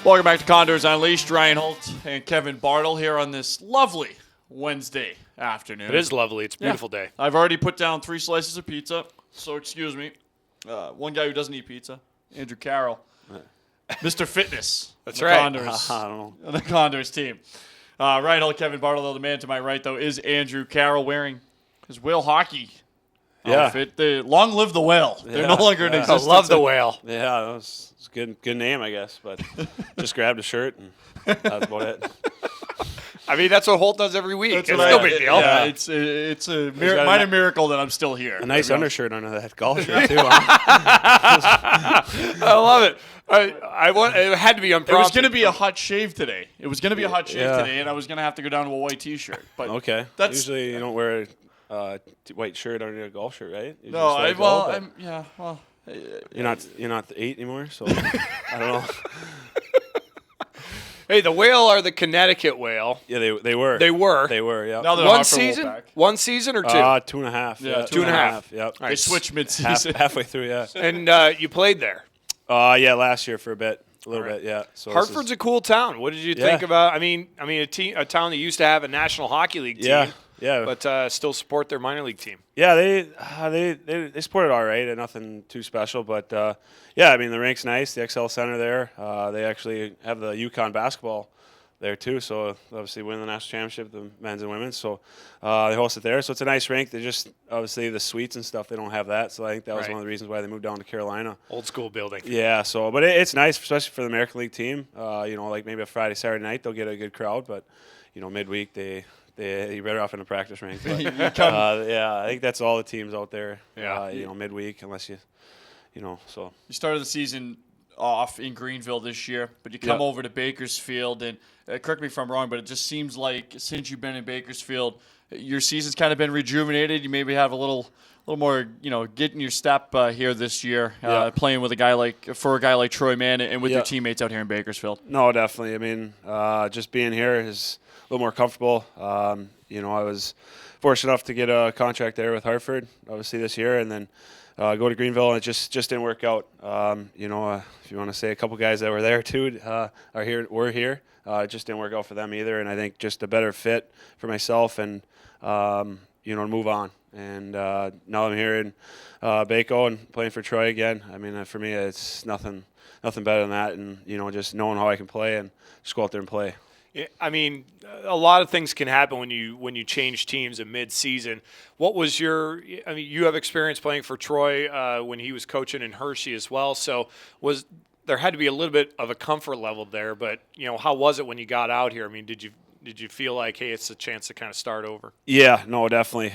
Welcome back to Condors Unleashed. Ryan Holt and Kevin Bartle here on this lovely Wednesday afternoon. It is lovely. It's a beautiful day. I've already put down 3 slices of pizza, so excuse me. One guy who doesn't eat pizza, Andrew Carroll, Mr. Fitness. That's on right. Condors, I don't know. on the Condors team. Ryan Holt, Kevin Bartle, though, the man to my right, though, is Andrew Carroll wearing his whale hocky outfit. Long live the whale. They're no longer in I existence. love the whale. Yeah, it's a good name, I guess. But just grabbed a shirt and that's about it. I mean, that's what Holt does every week. It's what no I- big deal. Yeah, it's a got a minor miracle that I'm still here. A nice to be honest. undershirt under that golf shirt too. Huh? I love it. It had to be unprompted. It was going to be a hot shave today. It was going to be a hot shave Yeah. today, and I was going to have to go down to a white T-shirt. But Okay. That's- Usually you don't wear a white shirt under a golf shirt, right? You no, just let it go, but you're not the 8 anymore, so I don't know. Hey, the whale are the Connecticut whale. Yeah, they were. They were. They were. Yeah. Now they're One Hartford season? Wolfpack. 1 season or 2? 2.5. Yeah, two and a half. Yep. They switched mid-season. Halfway through. Yeah. And you played there. Yeah, last year for a bit, a little All right. bit. Yeah. So Hartford's a cool town. What did you think about? I mean, a town that used to have a National Hockey League team. Yeah. But still support their minor league team. Yeah, they supported all right, and nothing too special. But yeah, I mean the rink's nice. The XL Center there. They actually have the Yukon basketball there too. So obviously win the national championship, the men's and women's. So they host it there. So it's a nice rink. They just obviously the suites and stuff. They don't have that. So I think that was Right. one of the reasons why they moved down to Carolina. Old school building. Yeah. So but it's nice, especially for the American League team. Like maybe a Friday, Saturday night they'll get a good crowd, but midweek you're better off in a practice rink. But, yeah, I think that's all the teams out there. Yeah. Midweek, unless so. You started the season off in Greenville this year, but you come over to Bakersfield, and correct me if I'm wrong, but it just seems like since you've been in Bakersfield, your season's kind of been rejuvenated. You maybe have a little more, getting your step here this year, playing with a guy like Troy Mann and with your teammates out here in Bakersfield. No, definitely. I mean, just being here is a little more comfortable. I was fortunate enough to get a contract there with Hartford, obviously this year, and then go to Greenville, and it just didn't work out. If you want to say a couple guys that were there too were here. It just didn't work out for them either, and I think just a better fit for myself and to move on. And now I'm here in Baco and playing for Troy again. I mean, for me, it's nothing better than that, and just knowing how I can play and just go out there and play. Yeah, I mean, a lot of things can happen when you change teams in mid-season. What was you have experience playing for Troy when he was coaching in Hershey as well. So there had to be a little bit of a comfort level there. But how was it when you got out here? I mean, did you feel like, hey, it's a chance to kind of start over? Yeah, no, definitely.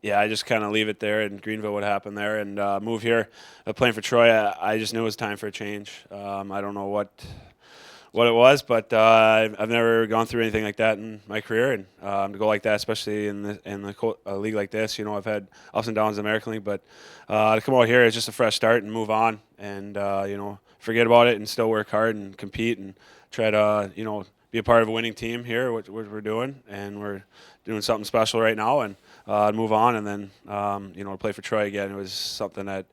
Yeah, I just kind of leave it there in Greenville, what happened there, and move here. Playing for Troy, I just knew it was time for a change. I don't know what it was, but I've never gone through anything like that in my career, and to go like that, especially in the league like this, I've had ups and downs in the American League, but to come out here is just a fresh start and move on, and forget about it and still work hard and compete and try to be a part of a winning team here, what we're doing, and we're doing something special right now, and move on, and then play for Troy again. It was something that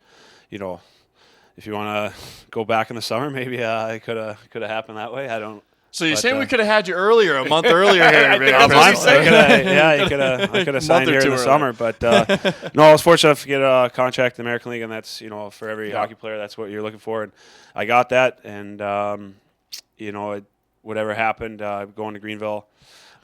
if you want to go back in the summer, maybe it could have happened that way. I don't. So you're saying we could have had you a month earlier here? I think that's what he's saying. I could have signed here in the summer, but no, I was fortunate enough to get a contract in the American League, and that's for every hockey player, that's what you're looking for, and I got that, and whatever happened, going to Greenville.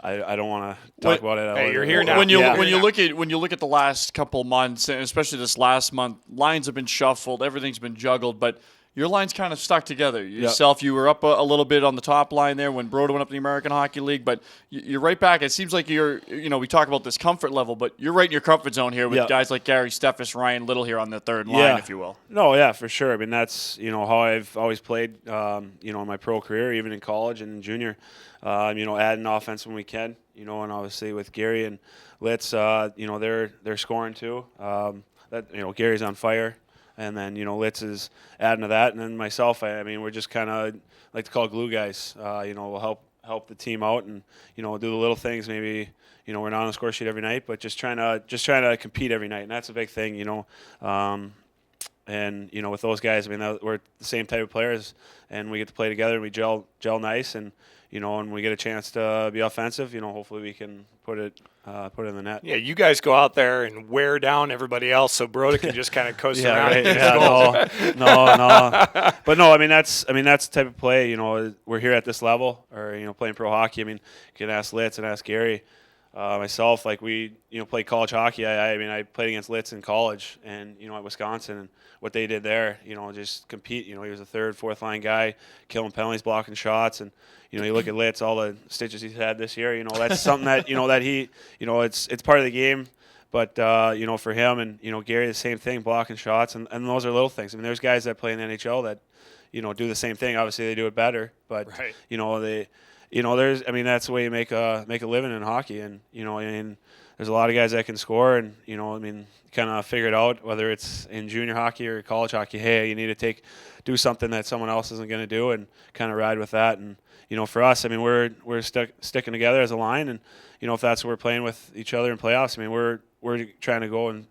I don't want to talk about it. Hey, you're here now. When you look at the last couple months, and especially this last month, lines have been shuffled, everything's been juggled, but your line's kind of stuck together. Yourself, you were up a little bit on the top line there when Broda went up to the American Hockey League, but you're right back. It seems like you're, we talk about this comfort lelevel, but you're right in your comfort zone here with guys like Gary Steffes, Ryan Little here on the third line, if you will. No, yeah, for sure. I mean, that's, how I've always played, in my pro career, even in college and in junior, adding offense when we can, and obviously with Gary and Litz, they're scoring too. Gary's on fire. And then, Litz is adding to that. And then myself, I mean, we're just kind of like to call glue guys. We'll help the team out and, do the little things. Maybe, we're not on the score sheet every night, but just trying to compete every night. And that's a big thing, And with those guys, I mean, we're the same type of players, and we get to play together, and we gel nice, and and we get a chance to be offensive. Hopefully we can put it in the net. Yeah, you guys go out there and wear down everybody else, so Broda can just kind of coast around. Right. No. But no, I mean that's the type of play. We're here at this level, or playing pro hockey. I mean, you can ask Litz and ask Gary. Myself, like we, played college hockey. I played against Litz in college, and at Wisconsin, and what they did there, just compete. He was a third, fourth line guy, killing penalties, blocking shots, and you look at Litz, all the stitches he's had this year. That's something that that he, it's part of the game. But for him and Gary, the same thing, blocking shots, and those are little things. I mean, there's guys that play in the NHL that do the same thing. Obviously, they do it better, but right. there's, I mean, that's the way you make a living in hockey, and there's a lot of guys that can score, and kind of figure it out, whether it's in junior hockey or college hockey. Hey, you need to do something that someone else isn't going to do, and kind of ride with that. And for us, I mean, we're sticking together as a line, and if that's what we're playing with each other in playoffs, I mean, we're trying to go and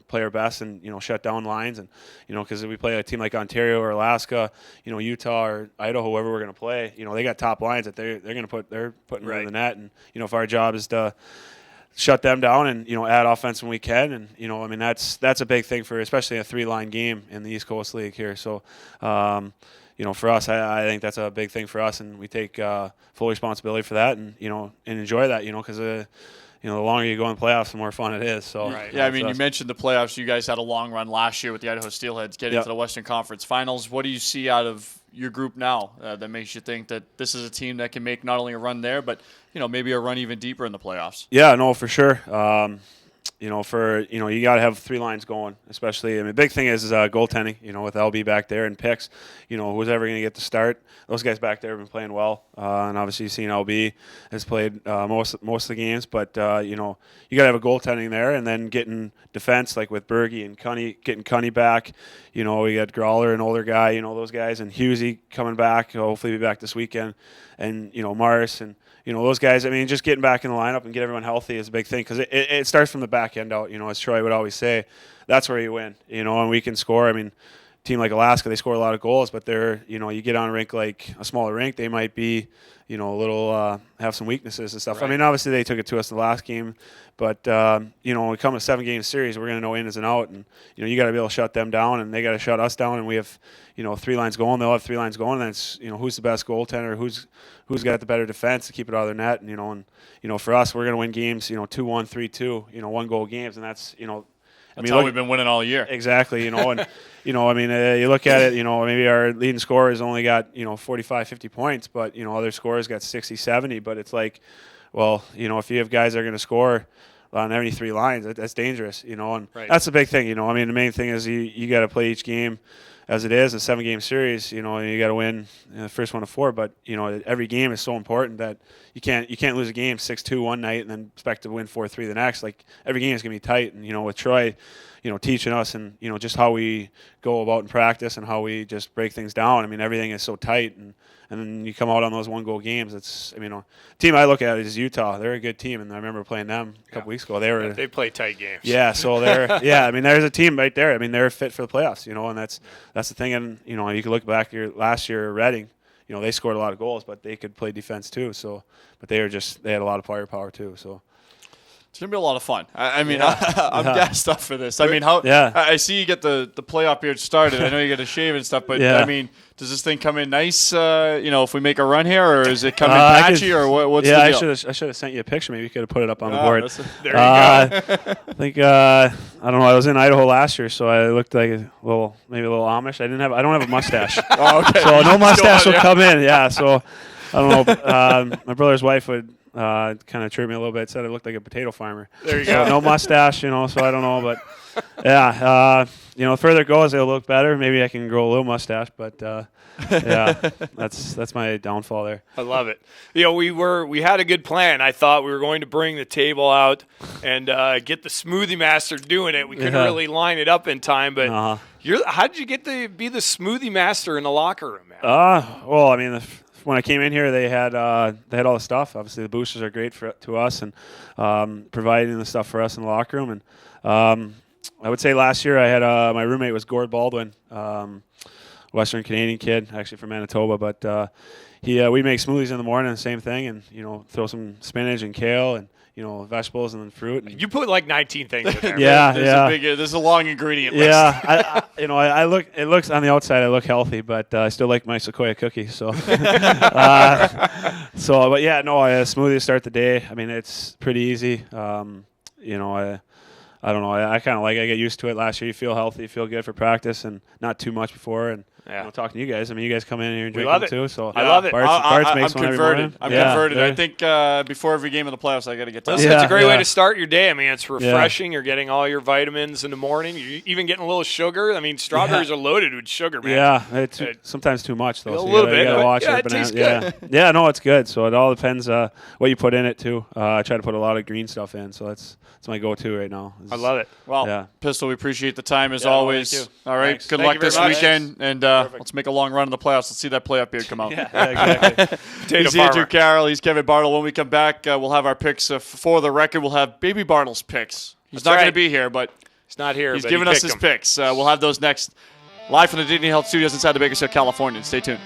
play our best and shut down lines, and because if we play a team like Ontario or Alaska, Utah or Idaho, whoever we're going to play, they got top lines that they're putting right in the net, and if our job is to shut them down and add offense when we can, and I mean that's a big thing for especially a 3-line game in the East Coast League here. So for us, I think that's a big thing for us, and we take full responsibility for that, and and enjoy that, because the longer you go in the playoffs, the more fun it is. So right. Yeah, I mean, you mentioned the playoffs. You guys had a long run last year with the Idaho Steelheads getting to the Western Conference Finals. What do you see out of your group now that makes you think that this is a team that can make not only a run there, but maybe a run even deeper in the playoffs? Yeah, no, for sure. You got to have 3 lines going, especially. I mean, the big thing is goaltending, with LB back there and picks, who's ever going to get the start. Those guys back there have been playing well. And obviously you've seen LB has played most of the games. But, you got to have a goaltending there, and then getting defense like with Berge and Cunny, getting Cunny back. We got Growler, an older guy, those guys, and Husey coming back. He'll hopefully be back this weekend. And, Morris and, those guys, I mean, just getting back in the lineup and get everyone healthy is a big thing, because it starts from the back end out, as Troy would always say. That's where you win, and we can score. I mean, a team like Alaska, they score a lot of goals, but they're, you get on a rink like a smaller rink, they might be, a little, have some weaknesses and stuff. Right. I mean, obviously they took it to us the last game, but, when we come to a 7-game series, we're going to know ins and out, and, you got to be able to shut them down, and they got to shut us down, and we have, 3 lines going, they'll have 3 lines going, and then it's, who's the best goaltender, who's got the better defense to keep it out of their net, and, for us, we're going to win games, 2-1, 3-2, 1-goal games, and that's, That's how we've been winning all year. Exactly, and I mean, you look at it, maybe our leading scorer has only got 45, 50 points, but other scorers got 60, 70. But it's like, well, if you have guys that are going to score on every 3 lines, that's dangerous, and right. That's the big thing. I mean, the main thing is you got to play each game as it is, a 7-game series, and you got to win the first one of 4. But every game is so important that you can't lose a game 6-2 one night and then expect to win 4-3 the next. Like, every game is gonna be tight, and with Troy, teaching us and just how we go about in practice and how we just break things down. I mean, everything is so tight, and then you come out on those 1-goal games. It's, the team I look at is Utah. They're a good team, and I remember playing them a couple weeks ago. They play tight games. Yeah, so they're I mean, there's a team right there. I mean, they're fit for the playoffs, and that's the thing. And you can look back last year, Reading. They scored a lot of goals, but they could play defense too. So, but they had a lot of firepower too. So. It's going to be a lot of fun. I'm gassed up for this. I mean, I see you get the playoff period started. I know you get a shave and stuff, but I mean, does this thing come in nice, if we make a run here, or is it coming patchy, or what's the deal? I should have sent you a picture. Maybe you could have put it up on the board. There you go. I think, I don't know, I was in Idaho last year, so I looked like maybe a little Amish. I don't have a mustache. Oh, okay. So no mustache will come in, so I don't know. My brother's wife would kind of chirped me a little bit, said I looked like a potato farmer. There you go. No mustache, so I don't know, but the further it goes, it'll look better. Maybe I can grow a little mustache, but that's my downfall there. I love it. We had a good plan. I thought we were going to bring the table out and get the smoothie master doing it. We couldn't really line it up in time, but how did you get to be the smoothie master in the locker room, man? Well, I mean, when I came in here, they had all the stuff. Obviously, the boosters are great to us and providing the stuff for us in the locker room. And I would say last year I had my roommate was Gord Baldwin, Western Canadian kid, actually from Manitoba, but we make smoothies in the morning, the same thing, and throw some spinach and kale and vegetables and then fruit. And You put like 19 things in there. There's a long ingredient list. Yeah, I look. It looks on the outside, I look healthy, but I still like my Sequoia cookie. So, but yeah, no, a smoothie to start the day. I mean, it's pretty easy. I don't know. I kind of like it. I get used to it. Last year, you feel healthy, you feel good for practice, and not too much before. And talking to you guys, I mean, you guys come in here and drink them too. So I love it. Bart's makes one every morning. I'm converted. I think before every game of the playoffs, I got to get that. Listen, it's a great way to start your day. I mean, it's refreshing. You're getting all your vitamins in the morning. You're even getting a little sugar. I mean, strawberries are loaded with sugar, man. Yeah, sometimes too much though. A little bit. You gotta watch it tastes good. Yeah, no, it's good. So it all depends what you put in it too. I try to put a lot of green stuff in, so that's my go-to right now. I love it. Well, Pistol, we appreciate the time as always. Thank you. All right, Thanks. good Thank luck you very this much. weekend, and let's make a long run in the playoffs. Let's see that playoff beard come out. Exactly. He's Andrew Carroll. He's Kevin Bartle. When we come back, we'll have our picks. For the record, we'll have Baby Bartle's picks. He's not going to be here, but he's not here. He's giving us his picks. We'll have those next, live from the Dignity Health Studios inside the Bakersfield, California. Stay tuned.